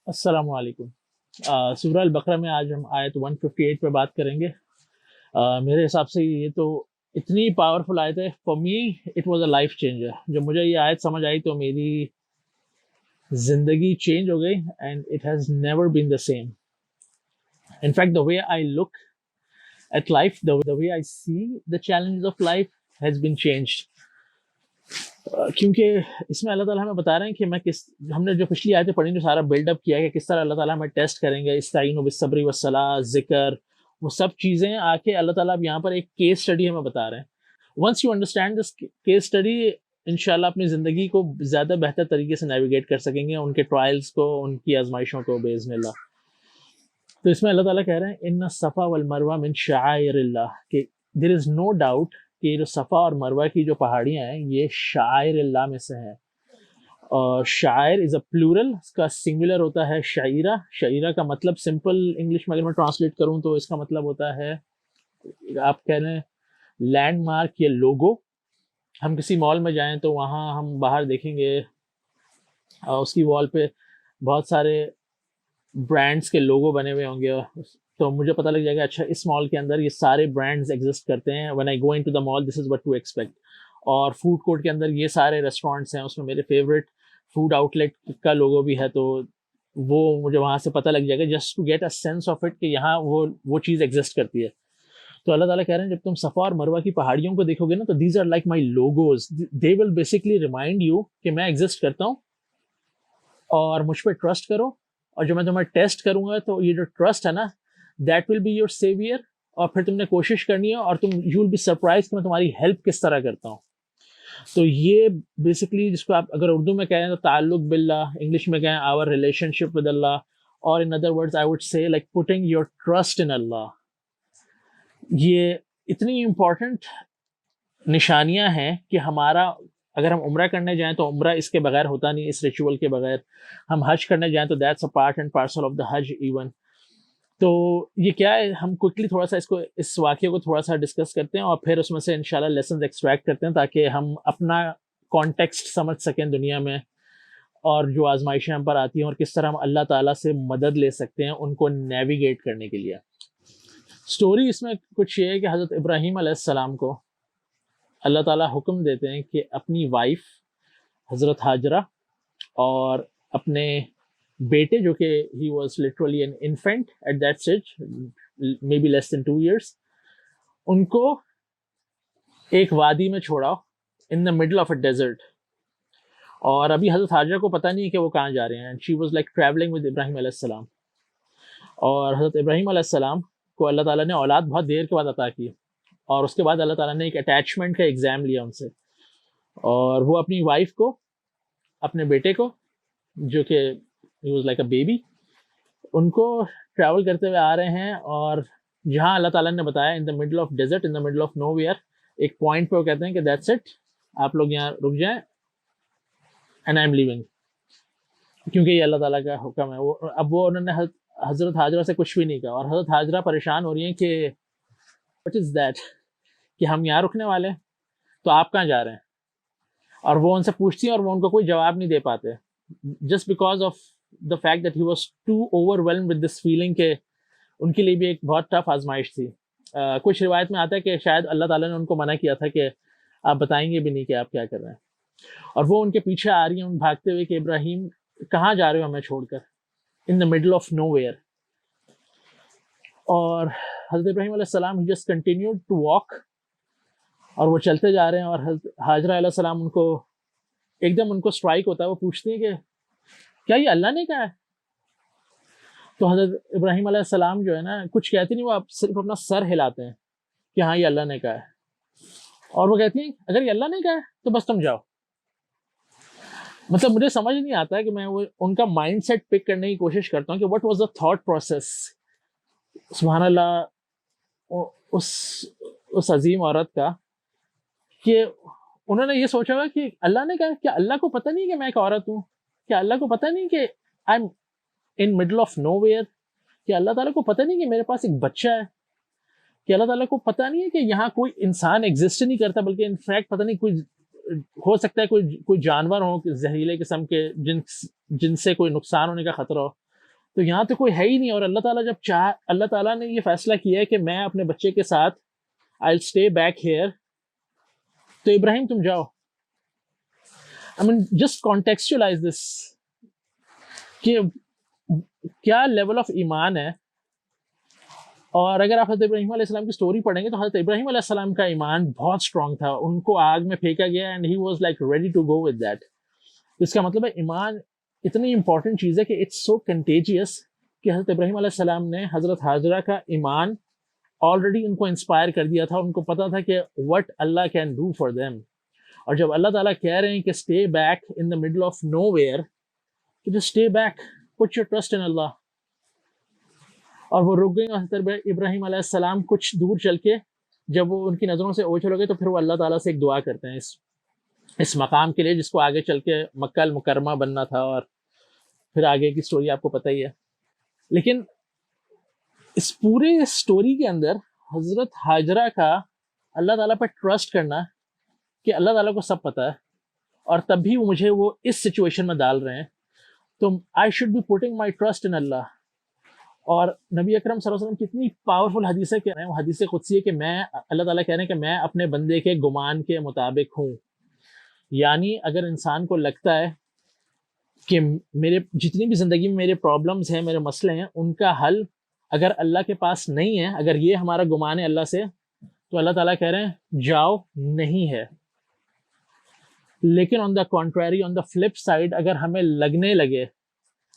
السلام علیکم۔ سورہ البقرہ میں آج ہم آیت 158 پہ بات کریں گے۔ میرے حساب سے یہ تو اتنی پاورفل آیت ہے، for me it was a life changer. جب مجھے یہ آیت سمجھ آئی تو میری زندگی چینج ہو گئی، and it has never been the same. In fact the way I look at life, the way I see the challenges of life has been changed. کیونکہ اس میں اللہ تعالیٰ ہمیں بتا رہے ہیں کہ ہم نے جو پچھلی آیتیں پڑھی جو سارا بلڈ اپ کیا ہے کہ کس طرح اللہ تعالیٰ ہمیں ٹیسٹ کریں گے، استعینوا بالصبر والصلاۃ، ذکر، وہ سب چیزیں آ کے اللہ تعالیٰ اب یہاں پر ایک کیس اسٹڈی ہمیں بتا رہے ہیں۔ Once you understand this case study, انشاءاللہ اپنی زندگی کو زیادہ بہتر طریقے سے نیویگیٹ کر سکیں گے، ان کے ٹرائلز کو، ان کی آزمائشوں کو باذن اللہ۔ تو اس میں اللہ تعالیٰ کہہ رہے ہیں ان الصفا والمروہ من شعائر اللہ، کہ دیر از نو ڈاؤٹ کہ یہ جو صفا اور مروہ کی جو پہاڑیاں ہیں یہ شعائر اللہ میں سے ہیں۔ اور شاعر از اے پلورل، اس کا سنگولر ہوتا ہے شعیرہ۔ شعیرہ کا مطلب سمپل انگلش میں اگر میں ٹرانسلیٹ کروں تو اس کا مطلب ہوتا ہے، آپ کہہ لیں، لینڈ مارک یا لوگو۔ ہم کسی مال میں جائیں تو وہاں ہم باہر دیکھیں گے اس کی وال پہ بہت سارے برانڈس کے لوگو بنے ہوئے ہوں گے، تو مجھے پتہ لگ جائے گا اچھا اس مال کے اندر یہ سارے برانڈز ایگزسٹ کرتے ہیں۔ when I go into the mall this is what to expect۔ اور فوڈ کورٹ کے اندر یہ سارے ریسٹورینٹس ہیں، اس میں میرے فیوریٹ فوڈ آؤٹ لیٹ کا لوگو بھی ہے، تو وہ مجھے وہاں سے پتہ لگ جائے گا just to get a sense of it کہ یہاں وہ چیز ایگزسٹ کرتی ہے۔ تو اللہ تعالیٰ کہہ رہے ہیں جب تم صفا اور مروہ کی پہاڑیوں کو دیکھو گے نا تو these are like my logos, they will basically remind you کہ میں ایگزسٹ کرتا ہوں اور مجھ پہ ٹرسٹ کرو، اور جو میں تمہیں ٹیسٹ کروں گا تو یہ جو ٹرسٹ ہے نا that will be your saviour, اور پھر تم نے کوشش کرنی ہے اور تم یو ول بی سرپرائز کہ میں تمہاری ہیلپ کس طرح کرتا ہوں۔ تو یہ بیسکلی جس کو آپ اگر اردو میں کہیں تو تعلق باللہ، انگلش میں کہیں آور ریلیشن شپ ود اللہ، اور in other words I would say like putting your trust in اللہ۔ یہ اتنی امپورٹنٹ نشانیاں ہیں کہ ہمارا اگر ہم عمرہ کرنے جائیں تو عمرہ اس کے بغیر ہوتا نہیں، اس ریچول کے بغیر۔ ہم حج کرنے جائیں تو that's a part and parcel of the Hajj even. تو یہ کیا ہے، ہم کوئکلی تھوڑا سا اس واقعے کو تھوڑا سا ڈسکس کرتے ہیں اور پھر اس میں سے انشاءاللہ لیسنز ایکسٹریکٹ کرتے ہیں تاکہ ہم اپنا کانٹیکسٹ سمجھ سکیں دنیا میں، اور جو آزمائشیں ہم پر آتی ہیں اور کس طرح ہم اللہ تعالیٰ سے مدد لے سکتے ہیں ان کو نیویگیٹ کرنے کے لیے۔ سٹوری اس میں کچھ یہ ہے کہ حضرت ابراہیم علیہ السلام کو اللہ تعالیٰ حکم دیتے ہیں کہ اپنی وائف حضرت ہاجرہ اور اپنے بیٹے جو کہ he was literally an infant at that stage, may be less than 2 years، ان کو ایک وادی میں چھوڑاؤ in the middle of a desert. اور ابھی حضرت ہاجرہ کو پتہ نہیں کہ وہ کہاں جا رہے ہیں، she was like traveling with ابراہیم علیہ السلام۔ اور حضرت ابراہیم علیہ السلام کو اللہ تعالیٰ نے اولاد بہت دیر کے بعد عطا کی، اور اس کے بعد اللہ تعالیٰ نے ایک اٹیچمنٹ کا ایگزام لیا ان سے، اور وہ اپنی وائف کو، اپنے بیٹے کو جو کہ he was like a baby، ان کو ٹریول کرتے ہوئے آ رہے ہیں، اور جہاں اللہ تعالیٰ نے بتایا in the middle of desert, in the middle of nowhere, ایک پوائنٹ پہ وہ کہتے ہیں کہ دیٹس اٹ، آپ لوگ یہاں رک جائیں اینڈ آئی ایم لیونگ، کیونکہ یہ اللہ تعالیٰ کا حکم ہے۔ اب وہ انہوں نے حضرت ہاجرہ سے کچھ بھی نہیں کہا، اور حضرت ہاجرہ پریشان ہو رہی ہیں کہ وٹ از دیٹ، کہ ہم یہاں رکنے والے ہیں تو آپ کہاں جا رہے ہیں؟ اور وہ ان سے پوچھتی ہیں اور وہ ان کو کوئی جواب نہیں دے پاتے، just because of the fact that he was too overwhelmed with this feeling کہ ان کے لیے بھی ایک بہت ٹف آزمائش تھی۔ کچھ روایت میں آتا ہے کہ شاید اللہ تعالیٰ نے ان کو منع کیا تھا کہ آپ بتائیں گے بھی نہیں کہ آپ کیا کر رہے ہیں، اور وہ ان کے پیچھے آ رہی ہیں ان بھاگتے ہوئے کہ ابراہیم کہاں جا رہے ہو ہمیں چھوڑ کر، in the middle of nowhere۔ اور حضرت ابراہیم علیہ السلام he just continued to walk، اور وہ چلتے جا رہے ہیں، اور حضرت ہاجرہ علیہ السلام ان کو ایک دم ان کو اسٹرائک ہوتا ہے، وہ پوچھتی ہیں کہ کیا یہ اللہ نے کہا ہے؟ تو حضرت ابراہیم علیہ السلام جو ہے نا کچھ کہتے نہیں، وہ صرف اپنا سر ہلاتے ہیں کہ ہاں یہ اللہ نے کہا ہے، اور وہ کہتی ہیں اگر یہ اللہ نے کہا ہے تو بس تم جاؤ۔ مطلب مجھے سمجھ نہیں آتا ہے کہ میں وہ ان کا مائنڈ سیٹ پک کرنے کی کوشش کرتا ہوں کہ what was the thought process, سبحان اللہ، اس عظیم عورت کا، کہ انہوں نے یہ سوچا ہوا کہ اللہ نے کہا، کیا اللہ کو پتہ نہیں کہ میں ایک عورت ہوں؟ کیا اللہ کو پتہ نہیں کہ I am in middle of nowhere? کیا اللہ تعالیٰ کو پتہ نہیں کہ میرے پاس ایک بچہ ہے؟ کیا اللہ تعالیٰ کو پتہ نہیں ہے کہ یہاں کوئی انسان ایگزسٹ نہیں کرتا، بلکہ انفیکٹ پتہ نہیں کوئی ہو سکتا ہے کوئی جانور ہو زہریلے قسم کے جن سے کوئی نقصان ہونے کا خطرہ ہو؟ تو یہاں تو کوئی ہے ہی نہیں، اور اللہ تعالیٰ جب اللہ تعالیٰ نے یہ فیصلہ کیا ہے کہ میں اپنے بچے کے ساتھ I'll stay back here، تو ابراہیم تم جاؤ. I mean just contextualize this کہ کیا لیول آف ایمان ہے. اور اگر آپ حضرت ابراہیم علیہ السلام کی سٹوری پڑھیں گے تو حضرت ابراہیم علیہ السلام کا ایمان بہت اسٹرانگ تھا، ان کو آگ میں پھینکا گیا and he was like ready to go with that. اس کا مطلب ہے ایمان اتنی امپورٹنٹ چیز ہے کہ اٹس سو کنٹیجیس کہ حضرت ابراہیم علیہ السلام نے حضرت ہاجرہ کا ایمان آلریڈی ان کو انسپائر کر دیا تھا. ان کو پتا تھا کہ وٹ اللہ کین ڈو فار دیم. اور جب اللہ تعالیٰ کہہ رہے ہیں کہ stay back in the middle of nowhere, کہ جو stay back put your trust in اللہ. اور وہ رک گئے. حضرت ابراہیم علیہ السلام کچھ دور چل کے جب وہ ان کی نظروں سے اوجھل ہو گئے تو پھر وہ اللہ تعالیٰ سے ایک دعا کرتے ہیں اس مقام کے لیے جس کو آگے چل کے مکہ المکرمہ بننا تھا، اور پھر آگے کی سٹوری آپ کو پتہ ہی ہے. لیکن اس پورے سٹوری کے اندر حضرت ہاجرہ کا اللہ تعالیٰ پہ ٹرسٹ کرنا کہ اللہ تعالیٰ کو سب پتہ ہے اور تب بھی مجھے وہ اس سچویشن میں ڈال رہے ہیں، تو I should be putting my trust in اللہ. اور نبی اکرم صلی اللہ علیہ وسلم کی اتنی پاورفل حدیث ہے کہ وہ حدیث قدسی ہے کہ میں اللہ تعالیٰ کہہ رہے ہیں کہ میں اپنے بندے کے گمان کے مطابق ہوں. یعنی اگر انسان کو لگتا ہے کہ میرے جتنی بھی زندگی میں میرے پرابلمز ہیں، میرے مسئلے ہیں، ان کا حل اگر اللہ کے پاس نہیں ہے، اگر یہ ہمارا گمان ہے اللہ سے، تو اللہ تعالیٰ کہہ رہے ہیں جاؤ، نہیں ہے. لیکن on the contrary, on the flip side, اگر ہمیں لگنے لگے،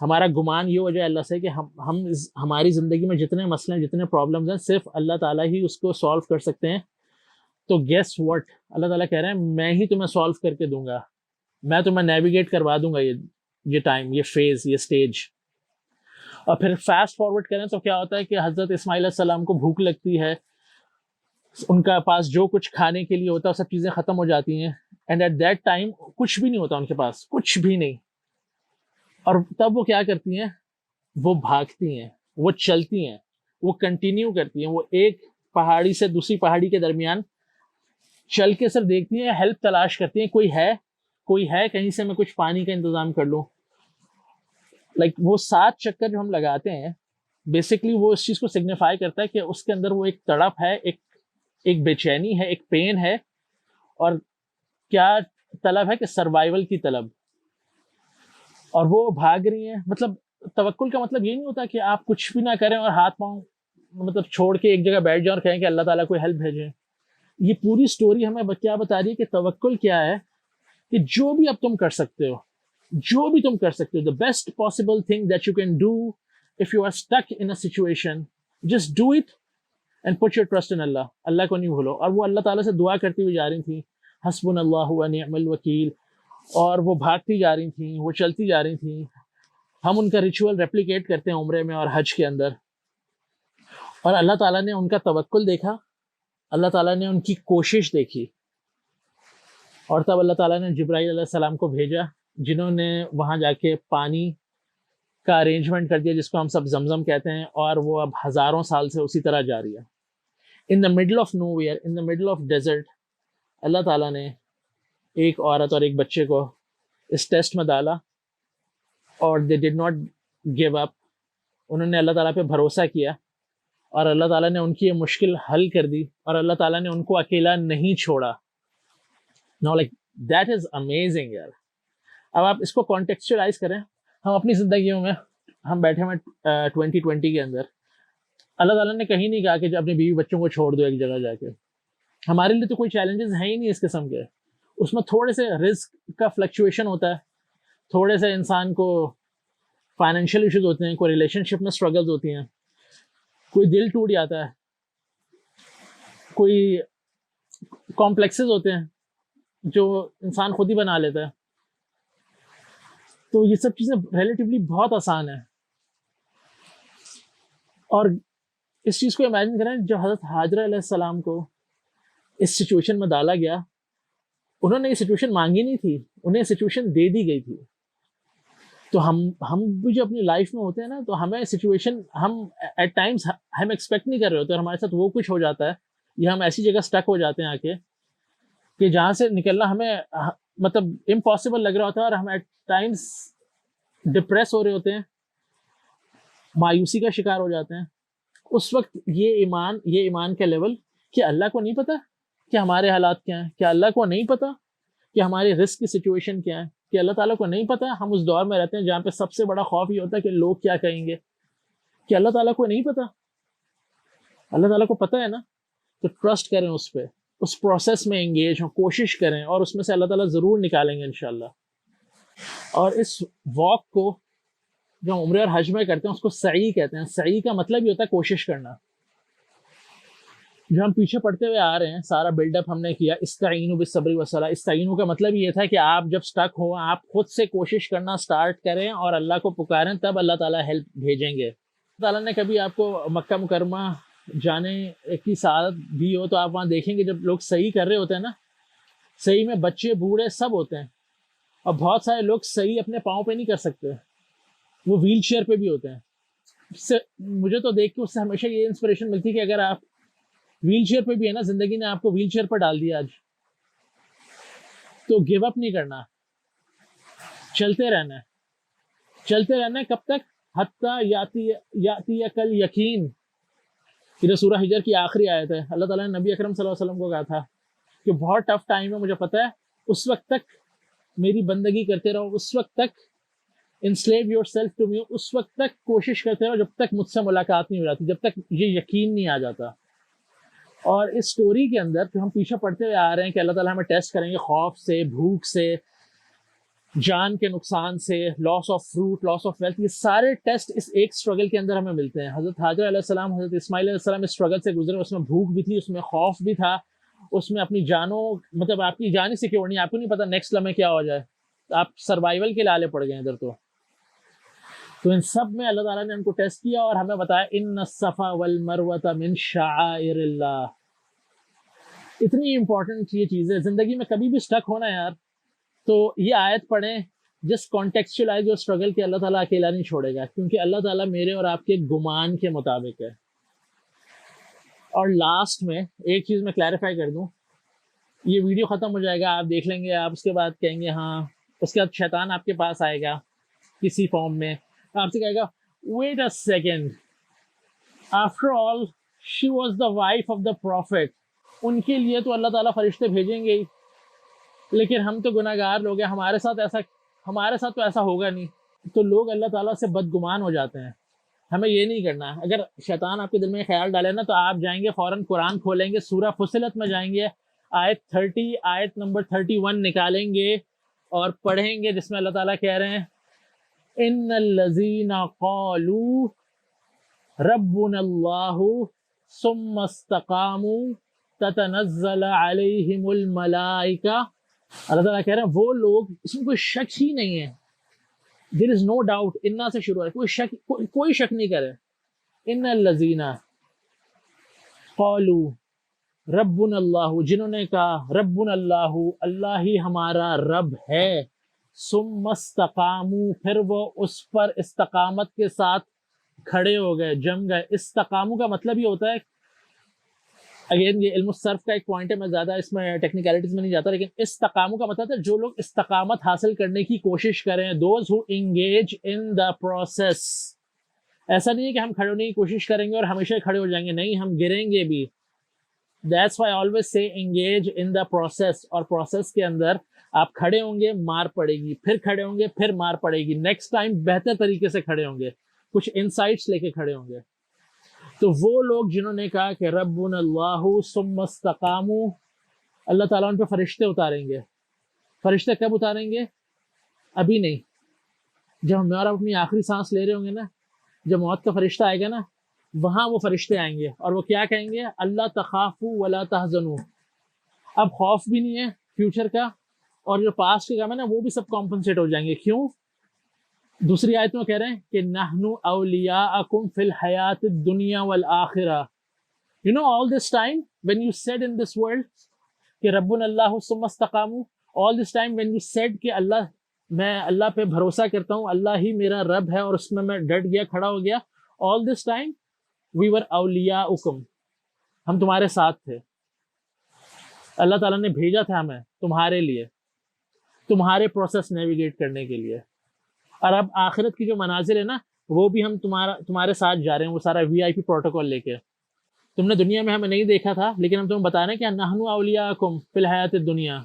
ہمارا گمان یہ ہو جائے اللہ سے کہ ہم ہماری زندگی میں جتنے مسئلے ہیں، جتنے پرابلمز ہیں، صرف اللہ تعالیٰ ہی اس کو سالو کر سکتے ہیں، تو گیس واٹ، اللہ تعالیٰ کہہ رہے ہیں میں ہی تمہیں سالو کر کے دوں گا، میں تمہیں نیویگیٹ کروا دوں گا یہ ٹائم، یہ فیز، یہ سٹیج. اور پھر فاسٹ فارورڈ کریں تو کیا ہوتا ہے کہ حضرت اسماعیل علیہ السلام کو بھوک لگتی ہے، ان کا پاس جو کچھ کھانے کے لیے ہوتا ہے سب چیزیں ختم ہو جاتی ہیں، اینڈ ایٹ دیٹ ٹائم کچھ بھی نہیں ہوتا ان کے پاس، کچھ بھی نہیں. اور تب وہ کیا کرتی ہیں؟ وہ بھاگتی ہیں، وہ چلتی ہیں، وہ کنٹینیو کرتی ہیں، وہ ایک پہاڑی سے دوسری پہاڑی کے درمیان چل کے صرف دیکھتی ہیں، ہیلپ تلاش کرتی ہیں، کوئی ہے کہیں سے میں کچھ پانی کا انتظام کر لوں. لائک وہ 7 چکر جو ہم لگاتے ہیں بیسکلی وہ اس چیز کو سگنیفائی کرتا ہے کہ اس کے اندر وہ ایک تڑپ ہے، ایک بے چینی ہے، ایک پین ہے، اور کیا طلب ہے کہ سروائیول کی طلب. اور وہ بھاگ رہی ہیں. مطلب توکل کا مطلب یہ نہیں ہوتا کہ آپ کچھ بھی نہ کریں اور ہاتھ پاؤں مطلب چھوڑ کے ایک جگہ بیٹھ جائیں اور کہیں کہ اللہ تعالیٰ کوئی ہیلپ بھیجیں. یہ پوری سٹوری ہمیں کیا بتا رہی ہے کہ توکل کیا ہے، کہ جو بھی اب تم کر سکتے ہو، جو بھی تم کر سکتے ہو، the best possible thing that you can do if you are stuck in a situation, just do it and put your trust in Allah. اللہ کو نہیں بھولو. اور وہ اللہ تعالیٰ سے دعا کرتی ہوئی جا رہی تھیں، حسبنا اللہ و نعم الوکیل، اور وہ بھاگتی جا رہی تھیں، وہ چلتی جا رہی تھیں. ہم ان کا ریچول ریپلیکیٹ کرتے ہیں عمرے میں اور حج کے اندر. اور اللہ تعالیٰ نے ان کا توکل دیکھا، اللہ تعالیٰ نے ان کی کوشش دیکھی، اور تب اللہ تعالیٰ نے جبرائیل علیہ السلام کو بھیجا، جنہوں نے وہاں جا کے پانی کا ارینجمنٹ کر دیا جس کو ہم سب زمزم کہتے ہیں، اور وہ اب ہزاروں سال سے اسی طرح جاری ہے. In the middle of nowhere, in the middle of desert, اللہ تعالیٰ نے ایک عورت اور ایک بچے کو اس ٹیسٹ میں ڈالا، اور دے ڈڈ ناٹ گیو اپ. انہوں نے اللہ تعالیٰ پہ بھروسہ کیا، اور اللہ تعالیٰ نے ان کی یہ مشکل حل کر دی، اور اللہ تعالیٰ نے ان کو اکیلا نہیں چھوڑا. No like that is amazing یار. اب آپ اس کو کانٹیکسچرائز کریں، ہم اپنی زندگیوں میں ہم بیٹھے ہوئے 2020 کے اندر، اللہ تعالیٰ نے کہیں نہیں کہا کہ اپنے بیوی بچوں کو چھوڑ دو ایک جگہ جا کے. ہمارے لیے تو کوئی چیلنجز ہیں ہی نہیں اس قسم کے. اس میں تھوڑے سے رزق کا فلکچویشن ہوتا ہے، تھوڑے سے انسان کو فائنینشیل ایشوز ہوتے ہیں، کوئی ریلیشن شپ میں اسٹرگلز ہوتی ہیں، کوئی دل ٹوٹ جاتا ہے، کوئی کمپلیکسز ہوتے ہیں جو انسان خود ہی بنا لیتا ہے. تو یہ سب چیزیں ریلیٹیولی بہت آسان ہیں. اور اس چیز کو امیجن کریں، جب حضرت ہاجرہ علیہ السلام کو اس سچویشن میں ڈالا گیا، انہوں نے یہ سچویشن مانگی نہیں تھی، انہیں سچویشن دے دی گئی تھی. تو ہم بھی جو اپنی لائف میں ہوتے ہیں نا، تو ہمیں سچویشن ہم ایٹ ٹائمس ہم ایکسپیکٹ نہیں کر رہے ہوتے، اور ہمارے ساتھ وہ کچھ ہو جاتا ہے، یا ہم ایسی جگہ اسٹک ہو جاتے ہیں آ کے کہ جہاں سے نکلنا ہمیں مطلب امپاسبل لگ رہا ہوتا ہے، اور ہم ایٹ ٹائمس ڈپریس ہو رہے ہوتے ہیں. مایوسی کا شکار ہو جاتے ہیں. اس وقت یہ ایمان کا لیول کہ اللہ کو نہیں پتا کہ ہمارے حالات کیا ہیں, کیا اللہ کو نہیں پتا کہ ہمارے رزق کی سچویشن کیا ہے, کہ اللہ تعالیٰ کو نہیں پتا. ہم اس دور میں رہتے ہیں جہاں پہ سب سے بڑا خوف یہ ہوتا ہے کہ لوگ کیا کہیں گے, کہ اللہ تعالیٰ کو نہیں پتا. اللہ تعالیٰ کو پتا ہے نا. تو ٹرسٹ کریں اس پہ, اس پروسیس میں انگیج ہوں, کوشش کریں, اور اس میں سے اللہ تعالیٰ ضرور نکالیں گے انشاءاللہ. اور اس واک کو جو عمرے اور حج میں کرتے ہیں اس کو سعی کہتے ہیں. سعی کا مطلب یہ ہوتا ہے کوشش کرنا. جو ہم پیچھے پڑھتے ہوئے آ رہے ہیں, سارا بلڈ اپ ہم نے کیا. استعینوا بالصبر والصلاۃ. استعینوا کا مطلب یہ تھا کہ آپ جب سٹک ہو آپ خود سے کوشش کرنا سٹارٹ کریں اور اللہ کو پکاریں, تب اللہ تعالیٰ ہیلپ بھیجیں گے. اللہ تعالیٰ نے کبھی آپ کو مکہ مکرمہ جانے کی سعادت بھی ہو تو آپ وہاں دیکھیں گے جب لوگ صحیح کر رہے ہوتے ہیں نا, صحیح میں بچے بوڑھے سب ہوتے ہیں, اور بہت سارے لوگ صحیح اپنے پاؤں پہ نہیں کر سکتے, وہ ویل چیئر پہ بھی ہوتے ہیں. اس سے مجھے تو دیکھ کے اس سے ہمیشہ یہ انسپریشن ملتی ہے کہ اگر آپ ویل چیئر پہ بھی ہے نا, زندگی نے آپ کو ویل چیئر پر ڈال دیا آج, تو گیو اپ نہیں کرنا, چلتے رہنا ہے. چلتے رہنا ہے کب تک؟ حتیٰ یاتی کل یقین. یہ سورہ ہجر کی آخری آیت ہے. اللہ تعالیٰ نے نبی اکرم صلی اللہ علیہ وسلم کو کہا تھا کہ بہت ٹف ٹائم ہے, مجھے پتہ ہے, اس وقت تک میری بندگی کرتے رہو, اس وقت تک انسلیو یور سیلف ٹو می, اس وقت تک کوشش کرتے رہو جب تک مجھ سے ملاقات نہیں ہو جاتی, جب تک یہ یقین نہیں آ جاتا. اور اس سٹوری کے اندر جو ہم پیچھے پڑھتے ہوئے آ رہے ہیں کہ اللہ تعالیٰ ہمیں ٹیسٹ کریں گے خوف سے, بھوک سے, جان کے نقصان سے, loss of fruit, loss of wealth, یہ سارے ٹیسٹ اس ایک اسٹرگل کے اندر ہمیں ملتے ہیں. حضرت ہاجر علیہ السلام, حضرت اسماعیل علیہ السلام اس اسٹرگل سے گزرے. اس میں بھوک بھی تھی, اس میں خوف بھی تھا, اس میں اپنی جانوں مطلب آپ کی جان ہی سیکیور نہیں, آپ کو نہیں پتا نیکسٹ لمحے کیا ہو جائے, آپ سروائیول کے لالے پڑ گئے ادھر. تو ان سب میں اللہ تعالیٰ نے ان کو ٹیسٹ کیا اور ہمیں بتایا ان الصفا والمروۃ من شعائر اللہ. اتنی امپورٹنٹ یہ چیز ہے زندگی میں. کبھی بھی سٹک ہونا یار تو یہ آیت پڑھیں, جس کانٹیکسچوائز جو اسٹرگل کے اللہ تعالیٰ اکیلا نہیں چھوڑے گا, کیونکہ اللہ تعالیٰ میرے اور آپ کے گمان کے مطابق ہے. اور لاسٹ میں ایک چیز میں کلیریفائی کر دوں, یہ ویڈیو ختم ہو جائے گا, آپ دیکھ لیں گے, آپ اس کے بعد کہیں گے ہاں, اس کے بعد شیطان آپ کے پاس آئے گا کسی فارم میں, آپ سے کہے گا wait a second, after all she was the wife of the prophet, ان کے لیے تو اللہ تعالیٰ فرشتے بھیجیں گے ہی, لیکن ہم تو گناہ گار لوگ ہیں, ہمارے ساتھ تو ایسا ہوگا نہیں. تو لوگ اللہ تعالیٰ سے بدگمان ہو جاتے ہیں. ہمیں یہ نہیں کرنا. اگر شیطان آپ کے دل میں خیال ڈالے نا, تو آپ جائیں گے فوراً قرآن کھولیں گے, سورہ فصلت میں جائیں گے, آیت 30 آیت نمبر 31 نکالیں گے اور پڑھیں گے, جس میں اللہ تعالیٰ کہہ رہے ہیں ان الذین قالوا ربنا اللہ ثم استقاموا تتنزل علیہم الملائکہ. اللہ تعالیٰ کہہ رہے ہیں وہ لوگ, اس میں کوئی شک ہی نہیں ہے, دیر از نو ڈاؤٹ, انا سے شروع ہے, کوئی شک نہیں کرے. ان الذین قالوا ربنا اللہ, جنہوں نے کہا ربنا اللہ, اللہ ہی ہمارا رب ہے, ثم استقاموا, پھر وہ اس پر استقامت کے ساتھ کھڑے ہو گئے, جم گئے. استقاموا کا مطلب یہ ہوتا ہے, اگین یہ علم الصرف کا ایک پوائنٹ ہے, میں زیادہ اس میں ٹیکنیکلٹیز میں نہیں جاتا, لیکن استقاموا کا مطلب ہے جو لوگ استقامت حاصل کرنے کی کوشش کریں, those who engage in the process. ایسا نہیں ہے کہ ہم کھڑے ہونے کی کوشش کریں گے اور ہمیشہ کھڑے ہو جائیں گے, نہیں, ہم گریں گے بھی. That's why I always say engage in the process, اور پروسیس کے اندر آپ کھڑے ہوں گے, مار پڑے گی, پھر کھڑے ہوں گے, پھر مار پڑے گی, نیکسٹ ٹائم بہتر طریقے سے کھڑے ہوں گے, کچھ انسائٹس لے کے کھڑے ہوں گے. تو وہ لوگ جنہوں نے کہا کہ ربنا اللہ ثم استقاموا, اللہ تعالیٰ ان پہ فرشتے اتاریں گے. فرشتے کب اتاریں گے؟ ابھی نہیں, جب ہم اور اپنی آخری سانس لے رہے ہوں گے نا, جب موت کا فرشتہ آئے گا نا, وہاں وہ فرشتے آئیں گے اور وہ کیا کہیں گے, اللہ تخافوا ولا تحزنوا. اب خوف بھی نہیں ہے فیوچر کا, اور جو پاسٹ کے کام ہے نا وہ بھی سب کمپنسیٹ ہو جائیں گے. کیوں؟ دوسری آیت میں کہہ رہے ہیں کہ نحن اولیاءکم فی الحیات الدنیا والآخرہ. You know all this time when you said in this world کہ ربنا اللہ ثم استقاموا, all this time when you said کہ اللہ, میں اللہ پہ بھروسہ کرتا ہوں, اللہ ہی میرا رب ہے, اور اس میں ڈٹ گیا, کھڑا ہو گیا, all this time we were اولیاءکم, ہم تمہارے ساتھ تھے. اللہ تعالیٰ نے بھیجا تھا ہمیں تمہارے لیے, تمہارے پروسیس نیویگیٹ کرنے کے لیے. اور اب آخرت کی جو مناظر ہے نا, وہ بھی ہم تمہارے ساتھ جا رہے ہیں، وہ سارا VIP پروٹوکول لے کے. تم نے دنیا میں ہمیں نہیں دیکھا تھا، لیکن ہم تمہیں بتا رہے ہیں کہ نحن اولیاءکم فی الحیات الدنیا،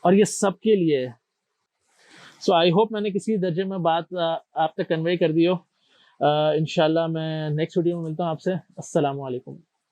اور یہ سب کے لیے. سو آئی ہوپ میں نے کسی درجے میں بات آپ تک کنوے کر دی ہو. انشاءاللہ میں نیکسٹ ویڈیو میں ملتا ہوں آپ سے. السلام علیکم.